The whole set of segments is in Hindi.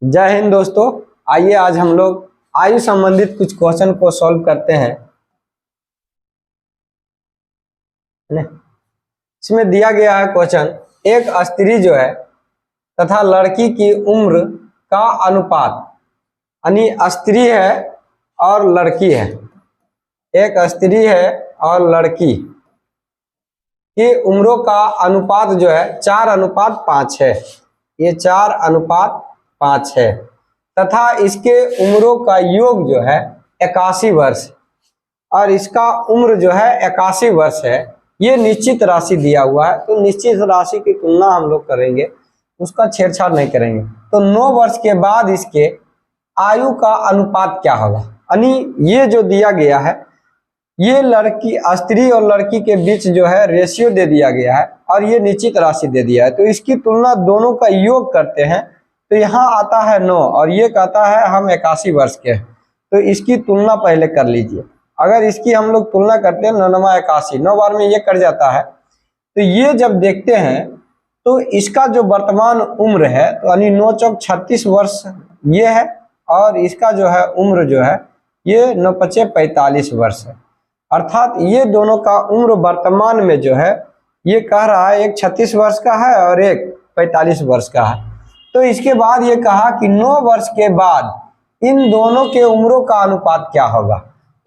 जय हिंद दोस्तों। आइए आज हम लोग आयु संबंधित कुछ क्वेश्चन को सॉल्व करते हैं। इसमें दिया गया है क्वेश्चन, एक स्त्री जो है तथा लड़की की उम्र का अनुपात, यानी स्त्री है और लड़की है, एक स्त्री है और लड़की की उम्रों का अनुपात जो है 4:5 है। ये 4:5 है तथा इसके उम्रों का योग जो है 81 वर्ष और इसका उम्र जो है 81 वर्ष है। ये निश्चित राशि दिया हुआ है, तो निश्चित राशि की तुलना हम लोग करेंगे, उसका छेड़छाड़ नहीं करेंगे। तो 9 वर्ष के बाद इसके आयु का अनुपात क्या होगा, यानी ये जो दिया गया है ये लड़की स्त्री और लड़की के बीच जो है रेशियो दे दिया गया है और ये निश्चित राशि दे दिया है। तो इसकी तुलना दोनों का योग करते हैं तो यहाँ आता है 9 और ये कहता है हम 81 वर्ष के हैं, तो इसकी तुलना पहले कर लीजिए। अगर इसकी हम लोग तुलना करते हैं 9 × 81, 9 बार में ये कट जाता है। तो ये जब देखते हैं तो इसका जो वर्तमान उम्र है तो यानी 9 × 36 वर्ष ये है और इसका जो है उम्र जो है ये 9 × 5 = 45 वर्ष है। अर्थात ये दोनों का उम्र वर्तमान में जो है ये कह रहा है एक 36 वर्ष का है और एक 45 वर्ष का है। तो इसके बाद ये कहा कि 9 वर्ष के बाद इन दोनों के उम्रों का अनुपात क्या होगा।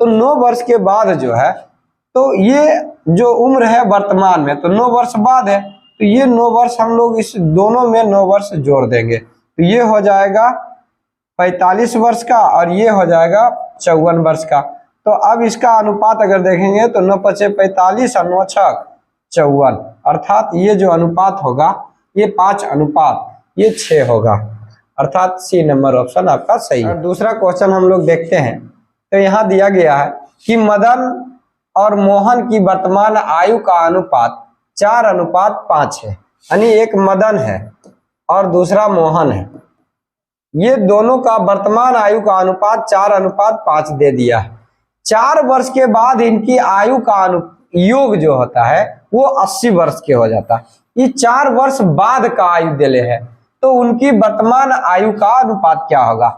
तो 9 वर्ष के बाद जो है तो ये जो उम्र है वर्तमान में तो 9 वर्ष बाद है, तो ये 9 वर्ष हम लोग इस दोनों में 9 वर्ष जोड़ देंगे तो ये हो जाएगा 45 वर्ष का और ये हो जाएगा 54 वर्ष का। तो अब इसका अनुपात अगर देखेंगे तो 9 × 5 = 45 और 9 × 6 = 54, अर्थात ये जो अनुपात होगा ये 5:6 होगा, अर्थात सी नंबर ऑप्शन आपका सही है। दूसरा क्वेश्चन हम लोग देखते हैं। तो यहाँ दिया गया है कि मदन और मोहन की वर्तमान आयु का अनुपात 4:5 है, यानी एक मदन है और दूसरा मोहन है। ये दोनों का वर्तमान आयु का अनुपात 4:5 दे दिया है। 4 वर्ष के बाद इनकी आयु का योग जो होता है वो 80 वर्ष के हो जाता है। ये 4 वर्ष बाद का आयु दिले है तो उनकी वर्तमान आयु का अनुपात क्या होगा।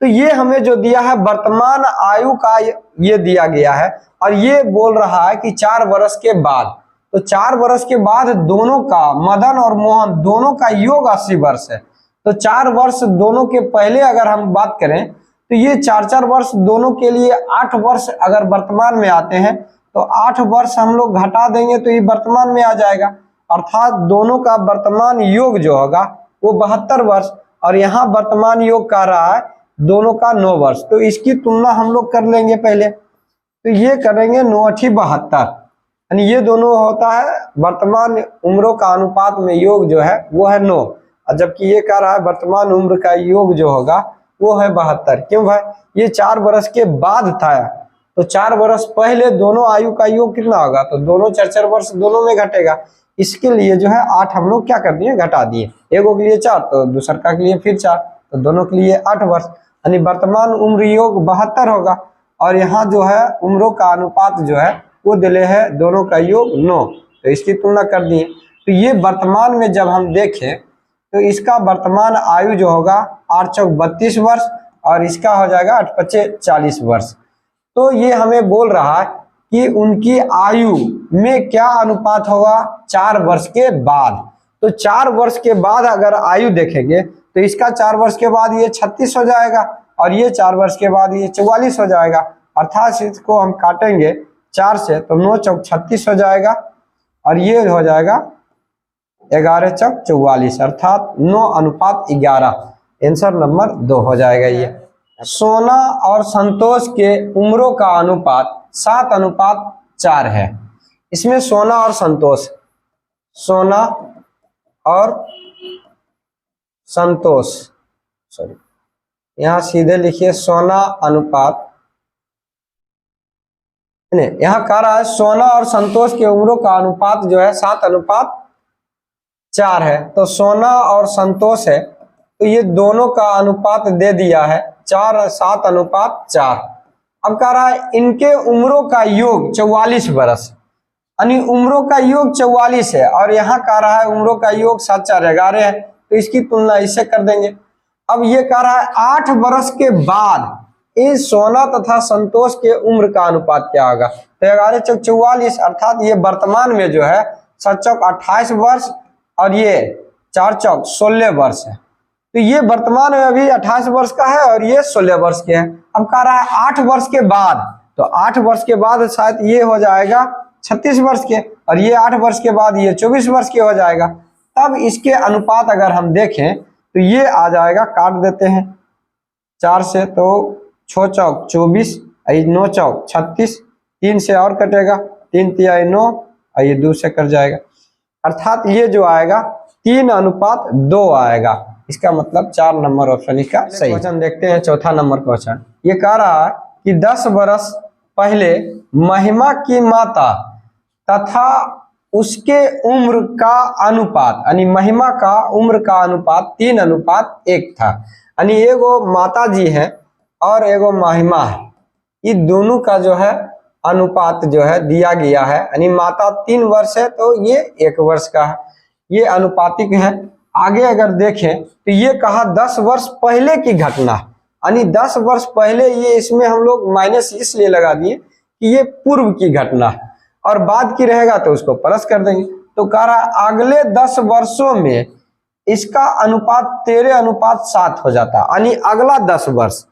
तो ये हमें जो दिया है वर्तमान आयु का ये दिया गया है और ये बोल रहा है कि 4 वर्ष के बाद, तो 4 वर्ष के बाद दोनों का, मदन और मोहन दोनों का योग 80 वर्ष है। तो 4 वर्ष दोनों के पहले अगर हम बात करें तो ये 4 वर्ष दोनों के लिए 8 वर्ष अगर वर्तमान में आते हैं तो 8 वर्ष हम लोग घटा देंगे तो ये वर्तमान में आ जाएगा, अर्थात दोनों का वर्तमान योग जो होगा वो 72 वर्ष और यहाँ वर्तमान योग कह रहा है दोनों का 9 वर्ष। तो इसकी तुलना हम लोग कर लेंगे पहले, तो ये करेंगे 9 × 8 = 72, यानी ये दोनों होता है वर्तमान उम्रों का अनुपात में योग जो है वो है 9 और जबकि ये कह रहा है वर्तमान उम्र का योग जो होगा वो है 72। क्यों भाई, ये 4 वर्ष के बाद था तो 4 वर्ष पहले दोनों आयु का योग कितना होगा, तो दोनों 4 वर्ष दोनों में घटेगा। इसके लिए जो है 8 हम लोग क्या कर दिए, घटा दिए। एगो के लिए 4 तो दूसर का के लिए फिर 4, तो दोनों के लिए 8 वर्ष, यानी वर्तमान उम्र योग 72 होगा और यहाँ जो है उम्रों का अनुपात जो है वो दिले है दोनों का योग 9, तो इसकी तुलना कर दिए। तो ये वर्तमान में जब हम देखें तो इसका वर्तमान आयु जो होगा 8 × 4 = 32 वर्ष और इसका हो जाएगा 8 × 5 = 40 वर्ष। तो ये हमें बोल रहा है कि उनकी आयु में क्या अनुपात होगा 4 वर्ष के बाद। तो 4 वर्ष के बाद अगर आयु देखेंगे तो इसका 4 वर्ष के बाद ये 36 हो जाएगा और ये 4 वर्ष के बाद ये 44 हो जाएगा, अर्थात इसको हम काटेंगे 4 से तो 9 × 36 हो जाएगा और ये हो जाएगा 11 × 44, अर्थात 9:11, आंसर नंबर 2 हो जाएगा। ये सोना और संतोष के उम्रों का अनुपात 7:4 है। इसमें सोना और संतोष, सोना और संतोष, सॉरी यहाँ सीधे लिखिए सोना अनुपात, यहाँ कह रहा है सोना और संतोष के उम्रों का अनुपात जो है 7:4 है। तो सोना और संतोष है तो ये दोनों का अनुपात दे दिया है 7:4। अब कह रहा है इनके उम्रों का योग 44 वर्ष, यानी उम्रों का योग 44 है और यहाँ कह रहा है उम्रों का योग 7 × 4 = 11 है, तो इसकी तुलना इससे कर देंगे। अब ये कह रहा है 8 वर्ष के बाद इस सोना तथा संतोष के उम्र का अनुपात क्या होगा। तो 11 चौक 44, अर्थात ये वर्तमान में जो है 7 चौक 28 वर्ष और ये 4 चौक 16 वर्ष है। तो ये वर्तमान में अभी 28 वर्ष का है और ये 16 वर्ष के है। अब कह रहा है 8 वर्ष के बाद, तो 8 वर्ष के बाद शायद ये हो जाएगा 36 वर्ष के, और ये 8 वर्ष के बाद ये 24 वर्ष के हो जाएगा। तब इसके अनुपात अगर हम देखें तो ये आ जाएगा, काट देते हैं 4 से, तो 6 चौक 24, 9 चौक 36, 3 से और कटेगा, 3 तिहाई 9 और ये 2 से कट जाएगा, अर्थात ये जो आएगा 3:2 आएगा। इसका मतलब 4 नंबर ऑप्शन इसका सही। क्वेश्चन देखते हैं, चौथा नंबर क्वेश्चन। ये कह रहा है कि 10 वर्ष पहले महिमा की माता तथा उसके उम्र का अनुपात, यानी महिमा का उम्र का अनुपात 3:1 था। यानी एगो माता जी है और एगो महिमा है, ये दोनों का जो है अनुपात जो है दिया गया है। यानी माता 3 वर्ष है तो ये 1 वर्ष का है, ये अनुपातिक है। आगे अगर देखें तो ये कहा 10 वर्ष पहले की घटना, यानी 10 वर्ष पहले, ये इसमें हम लोग माइनस इसलिए लगा दिए कि ये पूर्व की घटना है, और बाद की रहेगा तो उसको प्लस कर देंगे। तो कह रहा है अगले 10 वर्षों में इसका अनुपात 13:7 हो जाता है। यानी अगला 10 वर्ष,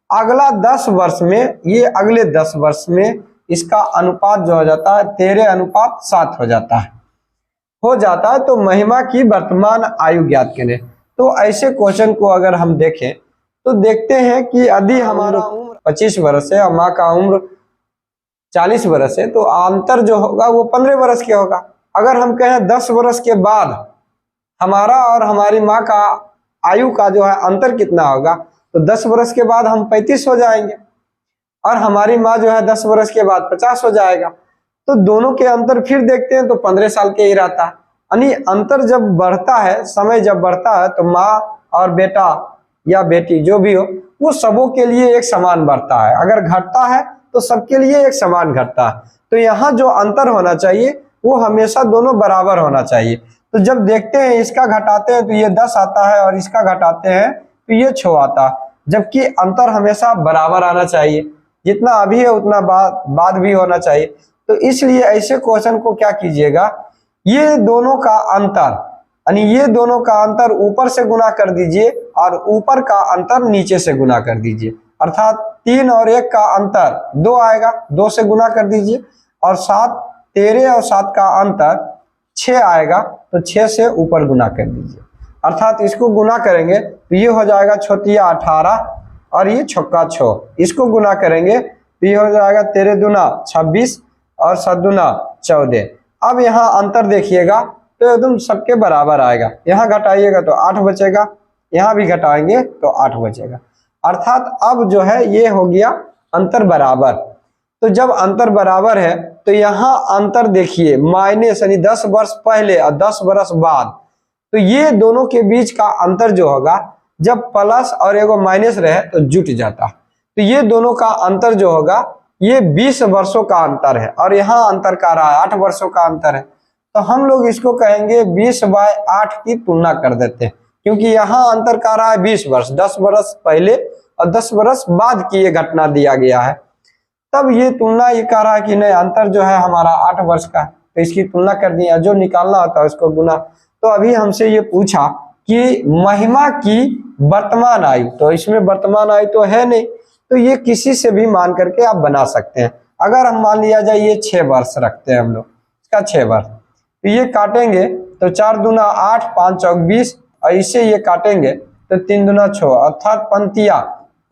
अगला 10 वर्ष में, ये अगले 10 वर्ष में इसका अनुपात जो हो जाता है 13:7 हो जाता है। तो महिमा की वर्तमान आयु ज्ञात करें। तो ऐसे क्वेश्चन को अगर हम देखें तो देखते हैं कि यदि हमारा उम्र 25 वर्ष है और माँ का उम्र 40 वर्ष है, तो अंतर जो होगा वो 15 वर्ष के होगा। अगर हम कहें 10 वर्ष के बाद हमारा और हमारी माँ का आयु का जो है अंतर कितना होगा, तो 10 वर्ष के बाद हम 35 हो जाएंगे और हमारी माँ जो है 10 वर्ष के बाद 50 हो जाएगा। तो दोनों के अंतर फिर देखते हैं तो 15 साल के ही रहता है। यानी अंतर जब बढ़ता है, समय जब बढ़ता है, तो माँ और बेटा या बेटी जो भी हो वो सबों के लिए एक समान बढ़ता है। अगर घटता है तो सबके लिए एक समान घटता है। तो यहाँ जो अंतर होना चाहिए वो हमेशा दोनों बराबर होना चाहिए। तो जब देखते हैं इसका घटाते हैं तो ये 10 आता है और इसका घटाते हैं तो ये 6 आता है, जबकि अंतर हमेशा बराबर आना चाहिए। जितना अभी है उतना बाद भी होना चाहिए। तो इसलिए ऐसे क्वेश्चन को क्या कीजिएगा, ये दोनों का अंतर, यानी ये दोनों का अंतर ऊपर से गुना कर दीजिए और ऊपर का अंतर नीचे से गुना कर दीजिए। अर्थात 3 और 1 का अंतर 2 आएगा, 2 से गुना कर दीजिए, और 13 और 7 का अंतर 6 आएगा, तो 6 से ऊपर गुना कर दीजिए। अर्थात इसको गुना करेंगे तो ये हो जाएगा 6 18 और ये 6 इसको गुना करेंगे तो ये हो जाएगा 13 दूना 26 और 7 दूना 14। अब यहाँ अंतर देखिएगा तो एकदम सबके बराबर आएगा। यहाँ घटाइएगा तो 8 बचेगा, यहाँ भी घटाएंगे तो 8 बचेगा। अर्थात अब जो है ये हो गया अंतर बराबर। तो जब अंतर बराबर है तो यहाँ अंतर देखिए माइनस, यानी 10 वर्ष पहले और 10 वर्ष बाद, तो ये दोनों के बीच का अंतर जो होगा, जब प्लस और एगो माइनस रहे तो जुट जाता। तो ये दोनों का अंतर जो होगा ये 20 वर्षों का अंतर है, और यहाँ अंतर का रहा है 8 वर्षों का अंतर है। तो हम लोग इसको कहेंगे 20/8 की तुलना कर देते हैं, क्योंकि यहाँ अंतर का रहा है 20 वर्ष, 10 वर्ष पहले और 10 वर्ष बाद की ये घटना दिया गया है। तब ये तुलना ये कह रहा है कि नहीं, अंतर जो है हमारा 8 वर्ष का है, तो इसकी तुलना कर दिया, जो निकालना होता है उसको गुना। तो अभी हमसे ये पूछा कि महिमा की वर्तमान आयु, तो इसमें वर्तमान आयु तो है नहीं, तो ये किसी से भी मान करके आप बना सकते हैं। अगर हम मान लिया जाए ये 6 वर्ष रखते हैं हम लोग, इसका 6 वर्ष, तो ये काटेंगे तो 4 दूना 8, 5 चौक 20, और इसे ये काटेंगे तो 3 दूना 6, अर्थात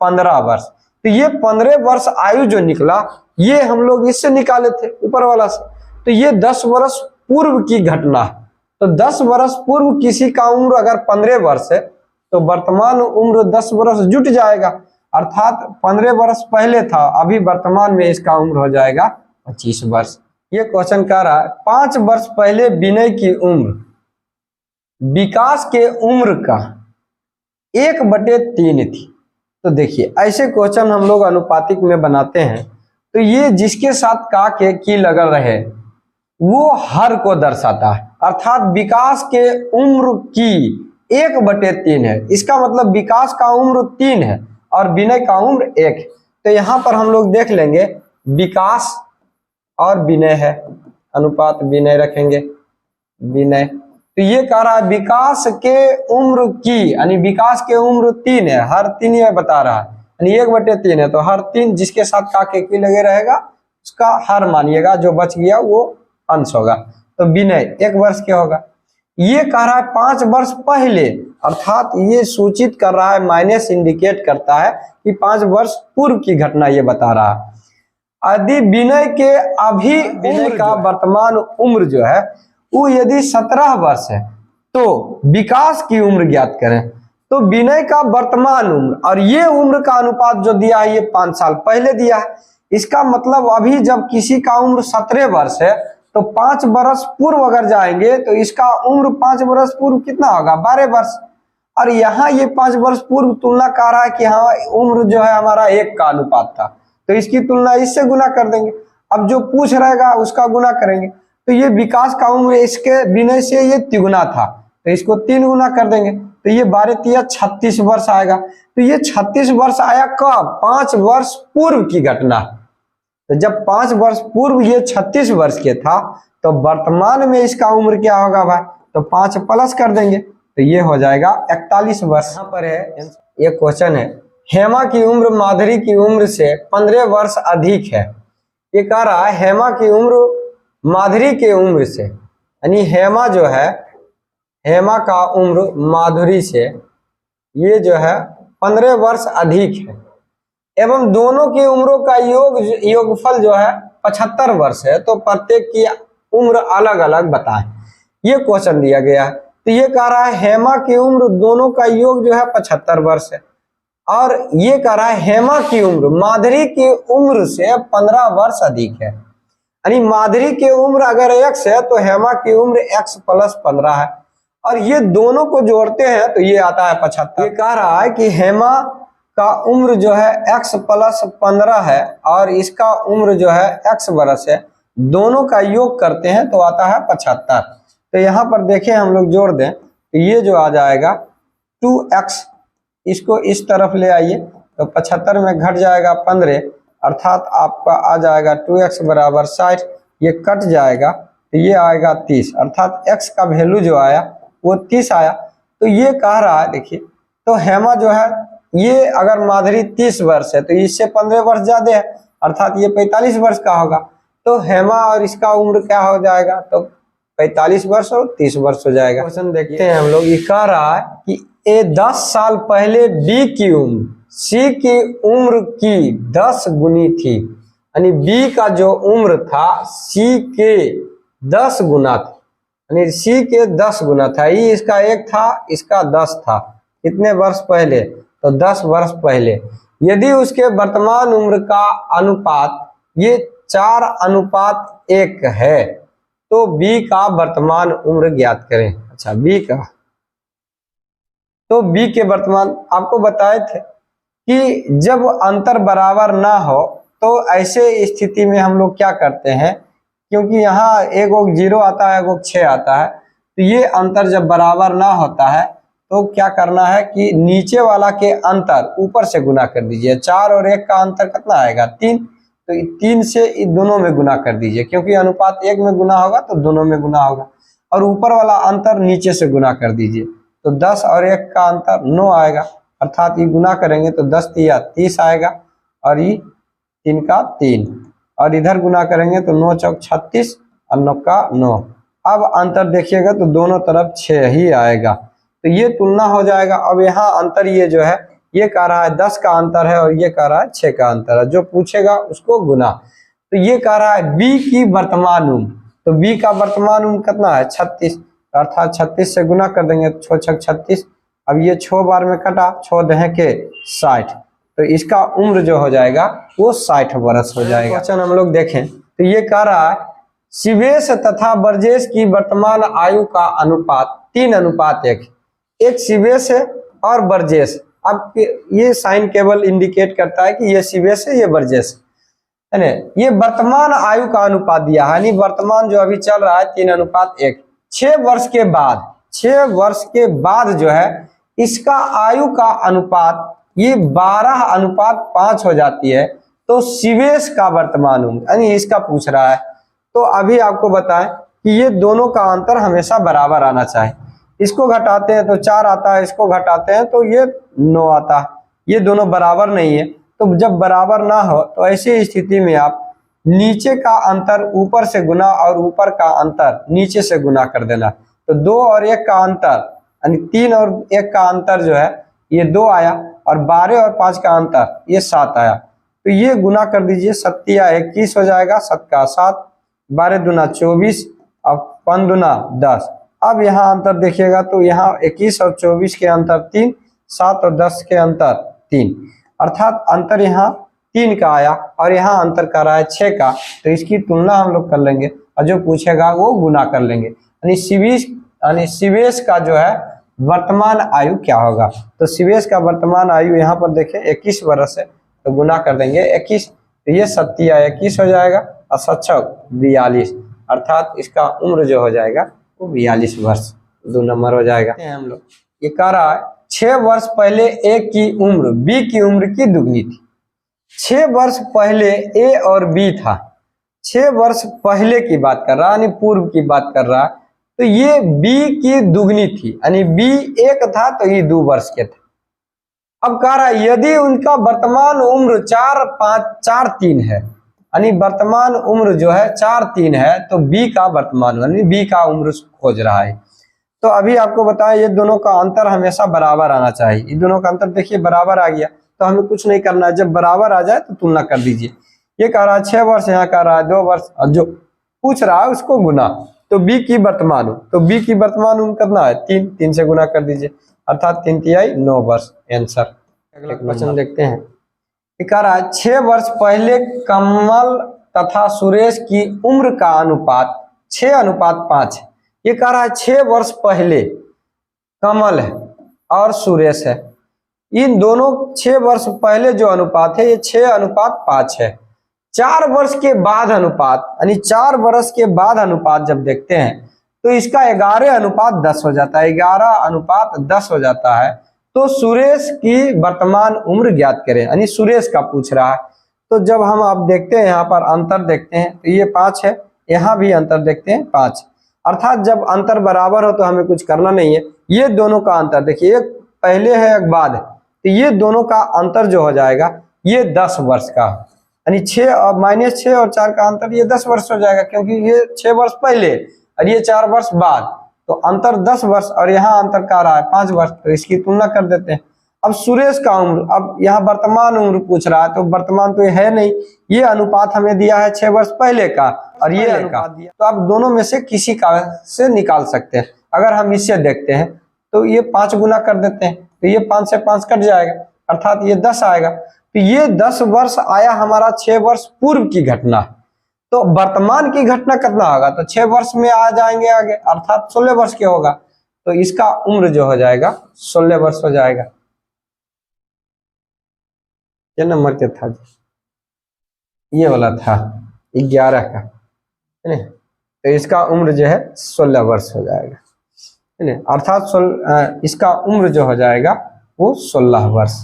15 वर्ष। तो ये 15 वर्ष आयु जो निकला ये हम लोग इससे निकाले थे ऊपर वाला से। तो ये 10 वर्ष पूर्व की घटना है। तो 10 वर्ष पूर्व किसी का उम्र अगर 15 वर्ष है तो वर्तमान उम्र 10 वर्ष जुट जाएगा, अर्थात 15 वर्ष पहले था, अभी वर्तमान में इसका उम्र हो जाएगा 25 वर्ष। ये क्वेश्चन कह रहा है 5 वर्ष पहले विनय की उम्र विकास के उम्र का 1/3 थी। तो देखिए ऐसे क्वेश्चन हम लोग अनुपातिक में बनाते हैं, तो ये जिसके साथ का के की लगल रहे वो हर को दर्शाता है, अर्थात विकास के उम्र की 1/3 है। इसका मतलब विकास का उम्र 3 है और विनय का उम्र 1 है। तो यहाँ पर हम लोग देख लेंगे विकास और विनय है, अनुपात विनय रखेंगे, विनय। तो ये कह रहा है विकास के उम्र की, यानी विकास के उम्र 3 है, हर 3 ये बता रहा है, यानी 1/3 है, तो हर 3 जिसके साथ का के की लगे रहेगा उसका हर मानिएगा, जो बच गया वो अंश होगा। तो विनय 1 वर्ष के होगा। ये कह रहा है 5 वर्ष पहले, अर्थात ये सूचित कर रहा है, माइनस इंडिकेट करता है कि 5 वर्ष पूर्व की घटना ये बता रहा है। यदि विनय के अभी उम्र का वर्तमान उम्र जो है वो यदि 17 वर्ष है तो विकास की उम्र ज्ञात करें। तो विनय का वर्तमान उम्र और ये उम्र का अनुपात जो दिया है ये 5 साल पहले दिया है। इसका मतलब अभी जब किसी का उम्र 17 वर्ष है तो 5 वर्ष पूर्व अगर जाएंगे तो इसका उम्र 5 वर्ष पूर्व कितना होगा, 12 वर्ष। और यहाँ ये 5 वर्ष पूर्व तुलना कर रहा है कि हाँ उम्र जो है हमारा 1 का अनुपात था, तो इसकी तुलना इससे गुना कर देंगे। अब जो पूछ रहेगा उसका गुना करेंगे। तो ये विकास का उम्र इसके विनय से ये तिगुना था, तो इसको 3 गुना कर देंगे, तो ये 12 × 36 वर्ष आएगा। तो ये 36 वर्ष आया कब, 5 वर्ष पूर्व की घटना। तो जब 5 वर्ष पूर्व ये 36 वर्ष के था तो वर्तमान में इसका उम्र क्या होगा भाई, तो 5 प्लस कर देंगे तो ये हो जाएगा 41 वर्ष। यहाँ पर है ये क्वेश्चन है, हेमा की उम्र माधुरी की उम्र से 15 वर्ष अधिक है। ये कह रहा है हेमा की उम्र माधुरी के उम्र से, यानी हेमा जो है, हेमा का उम्र माधुरी से ये जो है 15 वर्ष अधिक है एवं दोनों की उम्रों का योगफल जो है 75 वर्ष है, तो प्रत्येक की उम्र अलग अलग बताएं। ये क्वेश्चन दिया गया है। तो ये कह रहा है हेमा की उम्र दोनों का योग जो है 75 वर्ष है, और ये कह रहा है हेमा की उम्र माधुरी की उम्र से 15 वर्ष अधिक है, यानी माधुरी की उम्र अगर x है तो हेमा की उम्र x + 15 है, और ये दोनों को जोड़ते हैं तो ये आता है 75। ये कह रहा है कि हेमा का उम्र जो है x + 15 है और इसका उम्र जो है x वर्ष है, दोनों का योग करते हैं तो आता है 75। तो यहाँ पर देखें हम लोग जोड़ दें तो ये जो आ जाएगा 2x, इसको इस तरफ ले आइए तो 75 में घट जाएगा 15, अर्थात आपका आ जाएगा 2x = 60, ये कट जाएगा तो ये आएगा 30, अर्थात x का वैल्यू जो आया वो 30 आया। तो ये कह रहा है देखिए, तो हेमा जो है ये अगर माधुरी 30 वर्ष है तो इससे 15 वर्ष ज्यादा है, अर्थात ये 45 वर्ष का होगा। तो हेमा और इसका उम्र क्या हो जाएगा, तो 45 वर्ष और 30 वर्ष हो जाएगा। क्वेश्चन देखते हैं हम लोग। ये कह रहा है कि ए 10 साल पहले बी की उम्र सी की उम्र की 10 गुनी थी, यानी बी का जो उम्र था सी के 10 गुना था, यानी सी के 10 गुना था। ये इसका 1 था, इसका 10 था। कितने वर्ष पहले, तो 10 वर्ष पहले। यदि उसके वर्तमान उम्र का अनुपात ये 4:1 है तो बी का वर्तमान उम्र ज्ञात करें। अच्छा, बी का, तो बी के वर्तमान आपको बताए थे कि जब अंतर बराबर ना हो तो ऐसे स्थिति में हम लोग क्या करते हैं, क्योंकि यहाँ एगो 0 आता है, एगो 6 आता है, तो ये अंतर जब बराबर ना होता है तो क्या करना है कि नीचे वाला के अंतर ऊपर से गुना कर दीजिए। 4 और 1 का अंतर कितना आएगा, 3, तो 3 से दोनों में गुना कर दीजिए, क्योंकि अनुपात 1 में गुना होगा तो दोनों में गुना होगा, और ऊपर वाला अंतर नीचे से गुना कर दीजिए, तो 10 और 1 का अंतर 9 आएगा, अर्थात ये गुना करेंगे तो 10 × 30 आएगा, और ये 3 का 3, और इधर गुना करेंगे तो 9 × 4 = 36 और 9 का 9। अब अंतर देखिएगा तो दोनों तरफ 6 ही आएगा, तो ये तुलना हो जाएगा। अब यहाँ अंतर ये जो है ये कह रहा है 10 का अंतर है और ये कह रहा है 6 का अंतर है, जो पूछेगा उसको गुना। तो ये कह रहा है बी की वर्तमान उम्र, तो बी का वर्तमान उम्र कितना है, 36, अर्थात 36 से गुना कर देंगे, 6 × 36। अब ये 6 बार में कटा, 6 × 60, तो इसका उम्र जो हो जाएगा वो 60 वर्ष हो जाएगा। क्वेश्चन हम लोग देखें तो ये कह रहा है शिवेश तथा ब्रजेश की वर्तमान आयु का अनुपात 3:1। एक शिवेश है और ब्रजेश, अब ये साइन केवल इंडिकेट करता है कि ये शिवेश है, ये ब्रजेश है ना। ये वर्तमान आयु का अनुपात दिया है, यानी वर्तमान जो अभी चल रहा है 3:1। 6 वर्ष के बाद 6 वर्ष के बाद जो है इसका आयु का अनुपात ये 12:5 हो जाती है, तो शिवेश का वर्तमान उम्र, यानी इसका पूछ रहा है। तो अभी आपको बताएं कि ये दोनों का अंतर हमेशा बराबर आना चाहिए। इसको घटाते हैं तो 4 आता है, इसको घटाते हैं तो ये 9 आता है। ये दोनों बराबर नहीं है, तो जब बराबर ना हो तो ऐसी स्थिति में आप नीचे का अंतर ऊपर से गुना और ऊपर का अंतर नीचे से गुना कर देना। तो 2 और 1 का अंतर यानी 3 और 1 का अंतर जो है ये 2 आया, और 12 और 5 का अंतर ये 7 आया। तो ये गुना कर दीजिए, 7 या 21 हो जाएगा, 7 का 7, 12 दूना 24 और 5 दूना 10। अब यहाँ अंतर देखिएगा तो यहाँ 21 और 24 के अंतर 3, 7 और 10 के अंतर 3, अर्थात अंतर यहाँ 3 का आया और यहाँ अंतर कर रहा है 6 का। तो इसकी तुलना हम लोग कर लेंगे और जो पूछेगा वो गुना कर लेंगे, यानी शिवेश का जो है वर्तमान आयु क्या होगा। तो शिवेश का वर्तमान आयु यहाँ पर देखें 21 वर्ष है, तो गुना कर देंगे 21, तो ये 7 या 21 हो जाएगा और 7 42, अर्थात इसका उम्र जो हो जाएगा वो 42 वर्ष, 2 नंबर हो जाएगा। हम लोग ये कह रहा है 6 वर्ष पहले ए की उम्र बी की उम्र की दुगनी थी। 6 वर्ष पहले ए और बी था, 6 वर्ष पहले की बात कर रहा है, यानी पूर्व की बात कर रहा है। तो ये बी की दुगनी थी, यानी बी 1 था तो ये 2 वर्ष के थे। अब कह रहा है यदि उनका वर्तमान उम्र 4-5-4-3 है, यानी वर्तमान उम्र जो है 4-3 है, तो बी का वर्तमान यानी बी का उम्र खोज रहा है। तो अभी आपको बताया ये दोनों का अंतर हमेशा बराबर आना चाहिए। ये दोनों का अंतर देखिए बराबर आ गया, तो हमें कुछ नहीं करना है, जब बराबर आ जाए तो तुलना कर दीजिए। ये कह रहा है 6 वर्ष, यहाँ कह रहा है 2 वर्ष, और जो पूछ रहा है उसको गुना। तो बी की वर्तमान उम्र, तो बी की वर्तमान उम्र कितना है 3, 3 से गुना कर दीजिए, अर्थात 3 तिहाई 9 वर्ष आंसर। अगला क्वेश्चन देखते हैं। कह रहा है 6 वर्ष पहले कमल तथा सुरेश की उम्र का अनुपात 6:5 है। ये कह रहा है 6 वर्ष पहले कमल है और सुरेश है, इन दोनों 6 वर्ष पहले जो अनुपात है ये 6:5 है। 4 वर्ष के बाद अनुपात, यानी 4 वर्ष के बाद अनुपात जब देखते हैं तो इसका 11:10 हो जाता है, 11:10 हो जाता है। तो सुरेश की वर्तमान उम्र ज्ञात करें, यानी सुरेश का पूछ रहा है। तो जब हम आप देखते हैं यहाँ पर अंतर देखते हैं तो ये 5 है, यहाँ भी अंतर देखते हैं 5, अर्थात जब अंतर बराबर हो तो हमें कुछ करना नहीं है। ये दोनों का अंतर देखिए, एक पहले है एक बाद है, तो ये दोनों का अंतर जो हो जाएगा ये 10 वर्ष का, यानी 6 और -6 और 4 का अंतर ये 10 वर्ष हो जाएगा, क्योंकि ये 6 वर्ष पहले और ये 4 वर्ष बाद, तो अंतर 10 वर्ष और यहाँ अंतर का रहा है 5 वर्ष, तो इसकी तुलना कर देते हैं। अब सुरेश का उम्र, अब यहाँ वर्तमान उम्र पूछ रहा है, तो वर्तमान तो ये है नहीं, ये अनुपात हमें दिया है 6 वर्ष पहले का और ये अनुपात दिया, तो आप दोनों में से किसी का से निकाल सकते हैं। अगर हम इससे देखते हैं तो ये 5 गुना कर देते हैं, तो ये 5 से 5 कट जाएगा, अर्थात ये 10 आएगा। तो ये 10 वर्ष आया हमारा 6 वर्ष पूर्व की घटना। तो वर्तमान की घटना कितना होगा, तो 6 वर्ष में आ जाएंगे आगे, अर्थात 16 वर्ष के होगा, तो इसका उम्र जो हो जाएगा 16 वर्ष हो जाएगा। क्या नंबर के था जी, ये वाला था 11 का, है ना, तो इसका उम्र जो है 16 वर्ष हो जाएगा, है ना, अर्थात इसका उम्र जो हो जाएगा वो 16 वर्ष।